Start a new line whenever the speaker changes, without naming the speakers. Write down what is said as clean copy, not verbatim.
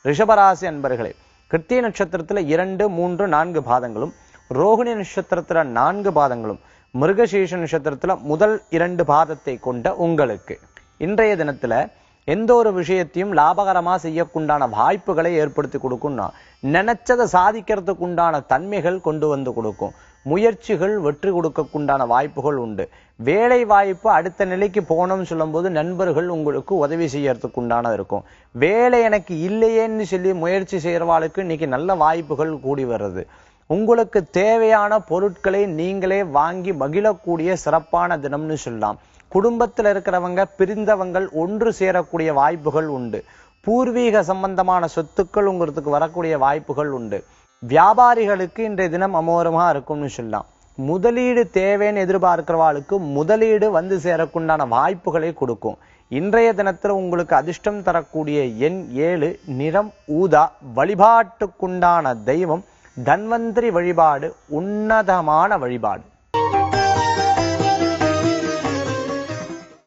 ரிஷபராசி அன்பர்களே, கிருத்திகை நட்சத்திரத்துல 2, 3, 4 பாதங்களும், ரோகிணி நட்சத்திரத்துல 4 பாதங்களும், மிருகசீஷ நட்சத்திரத்துல முதல் 2 பாதத்தை கொண்ட உங்களுக்கு இன்றைய தினத்துல எந்த ஒரு விஷயத்தையும் லாபகரமா செய்யக்குண்டான வாய்ப்புகளை ஏற்படுத்தி கொடுக்கும்னா, நினைச்சதை சாதிக்கிறதுக்கு உண்டான தன்மைகள் கொண்டு வந்து கொடுக்கும். முயற்சிகள் வெற்றி கொடுக்கக்குண்டான வாய்ப்புகள் உண்டு. வேலை வாய்ப்பு அடுத்த நிலைக்கு போகணும்னு சொல்லும்போது நண்பர்கள் உங்களுக்கு உதவி செய்யறதுக்கு உண்டான இருக்கும். வேலை எனக்கு இல்லையேன்னு சொல்லி முயற்சி செய்யறவாளுக்கு இன்னைக்கு நல்ல வாய்ப்புகள் கூடி வருது. உங்களுக்கு தேவையான பொருட்களை நீங்களே வாங்கி மகிழக்கூடிய சிறப்பான தினம்னு சொல்லலாம். குடும்பத்தில் இருக்கிறவங்க பிரிந்தவங்கள் ஒன்று சேரக்கூடிய வாய்ப்புகள் உண்டு. பூர்வீக சம்பந்தமான சொத்துக்கள் உங்களுக்கு வரக்கூடிய வாய்ப்புகள் உண்டு. வியாபாரிகளுக்கு இன்றைய தினம் அமோரமா இருக்கும்னு சொல்லலாம். முதலீடு தேவைன்னு எதிர்பார்க்கிறவாளுக்கு முதலீடு வந்து சேரக்குண்டான வாய்ப்புகளை கொடுக்கும். இன்றைய தினத்துல உங்களுக்கு அதிர்ஷ்டம் தரக்கூடிய எண் 7, நிறம் ஊதா. வழிபாட்டுக்குண்டான தெய்வம் தன்வந்திரி வழிபாடு உன்னதமான வழிபாடு.